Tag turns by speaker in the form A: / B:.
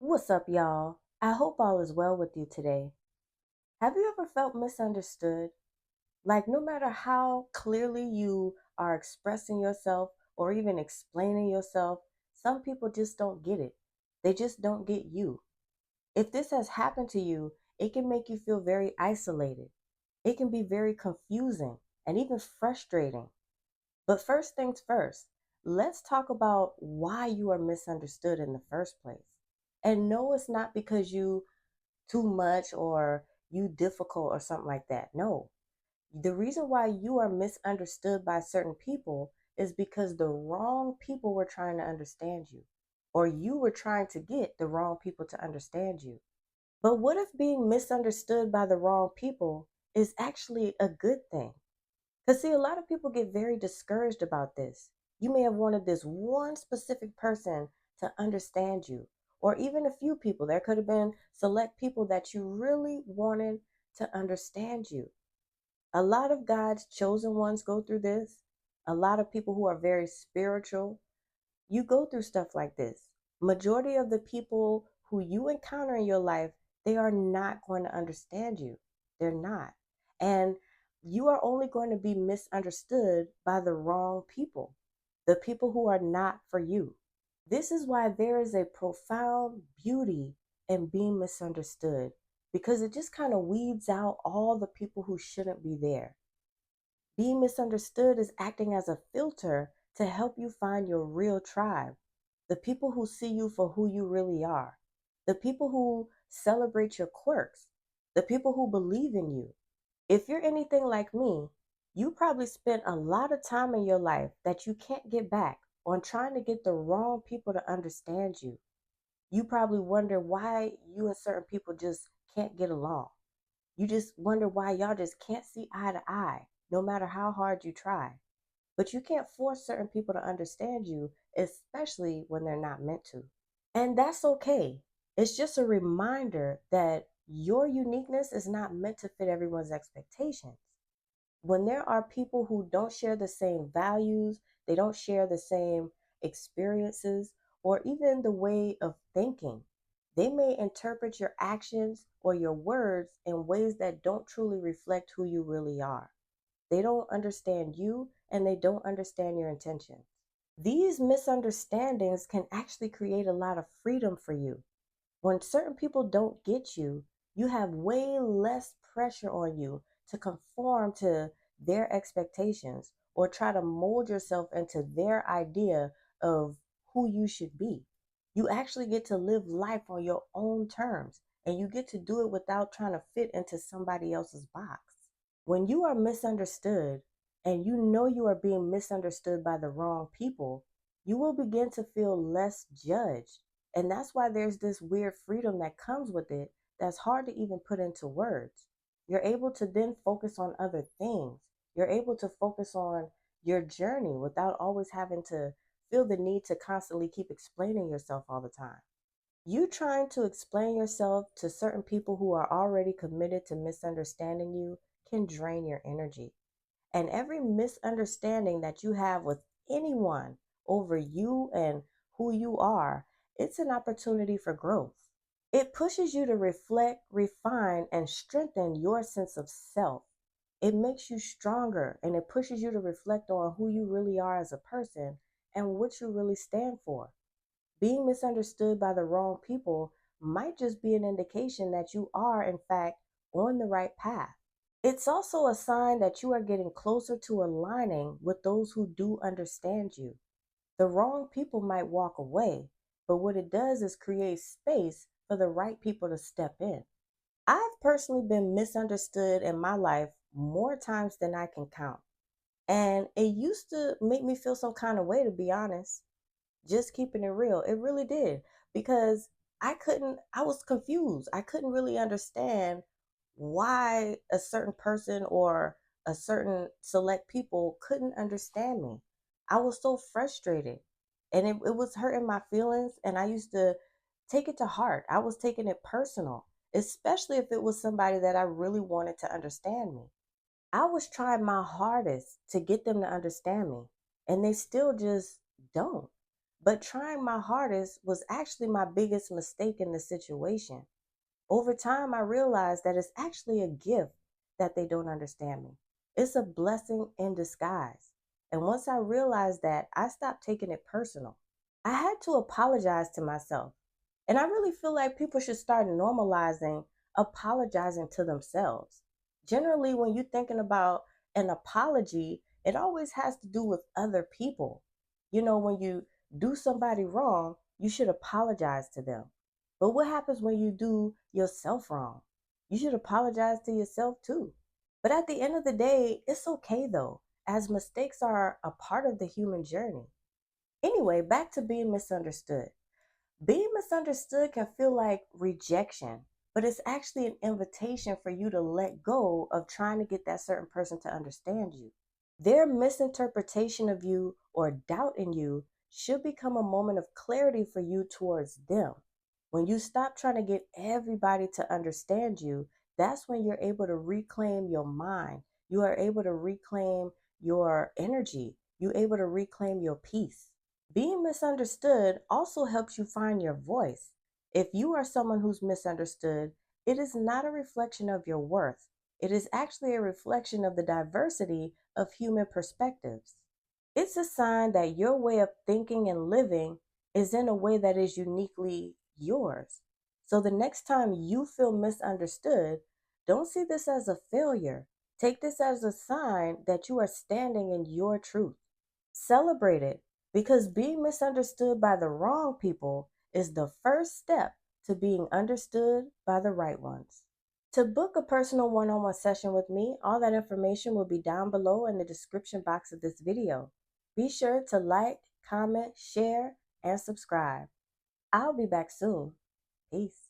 A: What's up, y'all? I hope all is well with you today. Have you ever felt misunderstood? Like, no matter how clearly you are expressing yourself or even explaining yourself, some people just don't get it. They just don't get you. If this has happened to you, it can make you feel very isolated. It can be very confusing and even frustrating. But first things first, let's talk about why you are misunderstood in the first place. And no, it's not because you too much or you difficult or something like that. No. The reason why you are misunderstood by certain people is because the wrong people were trying to understand you, or you were trying to get the wrong people to understand you. But what if being misunderstood by the wrong people is actually a good thing? Because, see, a lot of people get very discouraged about this. You may have wanted this one specific person to understand you, or even a few people. There could have been select people that you really wanted to understand you. A lot of God's chosen ones go through this. A lot of people who are very spiritual, you go through stuff like this. Majority of the people who you encounter in your life, they are not going to understand you. They're not. And you are only going to be misunderstood by the wrong people, the people who are not for you. This is why there is a profound beauty in being misunderstood, because it just kind of weeds out all the people who shouldn't be there. Being misunderstood is acting as a filter to help you find your real tribe, the people who see you for who you really are, the people who celebrate your quirks, the people who believe in you. If you're anything like me, you probably spent a lot of time in your life that you can't get back on trying to get the wrong people to understand you. You probably wonder why you and certain people just can't get along. You just wonder why y'all just can't see eye to eye, no matter how hard you try. But you can't force certain people to understand you, especially when they're not meant to. And that's okay. It's just a reminder that your uniqueness is not meant to fit everyone's expectations. When there are people who don't share the same values, they don't share the same experiences, or even the way of thinking, they may interpret your actions or your words in ways that don't truly reflect who you really are. They don't understand you and they don't understand your intentions. These misunderstandings can actually create a lot of freedom for you. When certain people don't get you, you have way less pressure on you to conform to their expectations or try to mold yourself into their idea of who you should be. You actually get to live life on your own terms, and you get to do it without trying to fit into somebody else's box. When you are misunderstood and you know you are being misunderstood by the wrong people, you will begin to feel less judged. And that's why there's this weird freedom that comes with it that's hard to even put into words. You're able to then focus on other things. You're able to focus on your journey without always having to feel the need to constantly keep explaining yourself all the time. You trying to explain yourself to certain people who are already committed to misunderstanding you can drain your energy. And every misunderstanding that you have with anyone over you and who you are, it's an opportunity for growth. It pushes you to reflect, refine, and strengthen your sense of self. It makes you stronger and it pushes you to reflect on who you really are as a person and what you really stand for. Being misunderstood by the wrong people might just be an indication that you are, in fact, on the right path. It's also a sign that you are getting closer to aligning with those who do understand you. The wrong people might walk away, but what it does is create space for the right people to step in. I've personally been misunderstood in my life more times than I can count. And it used to make me feel some kind of way, to be honest. Just keeping it real. It really did. Because I was confused. I couldn't really understand why a certain person or a certain select people couldn't understand me. I was so frustrated and it was hurting my feelings. And I used to take it to heart. I was taking it personal, especially if it was somebody that I really wanted to understand me. I was trying my hardest to get them to understand me, and they still just don't. But trying my hardest was actually my biggest mistake in the situation. Over time, I realized that it's actually a gift that they don't understand me. It's a blessing in disguise. And once I realized that, I stopped taking it personal. I had to apologize to myself. And I really feel like people should start normalizing apologizing to themselves. Generally, when you're thinking about an apology, it always has to do with other people. When you do somebody wrong, you should apologize to them. But what happens when you do yourself wrong? You should apologize to yourself too. But at the end of the day, it's okay though, as mistakes are a part of the human journey. Anyway, back to being misunderstood. Being misunderstood can feel like rejection, but it's actually an invitation for you to let go of trying to get that certain person to understand you. Their misinterpretation of you or doubt in you should become a moment of clarity for you towards them. When you stop trying to get everybody to understand you, that's when you're able to reclaim your mind. You are able to reclaim your energy. You're able to reclaim your peace. Being misunderstood also helps you find your voice. If you are someone who's misunderstood, it is not a reflection of your worth. It is actually a reflection of the diversity of human perspectives. It's a sign that your way of thinking and living is in a way that is uniquely yours. So the next time you feel misunderstood, don't see this as a failure. Take this as a sign that you are standing in your truth. Celebrate it, because being misunderstood by the wrong people is the first step to being understood by the right ones. To book a personal one on one session with me, all that information will be down below in the description box of this video. Be sure to like, comment, share, and subscribe. I'll be back soon. Peace.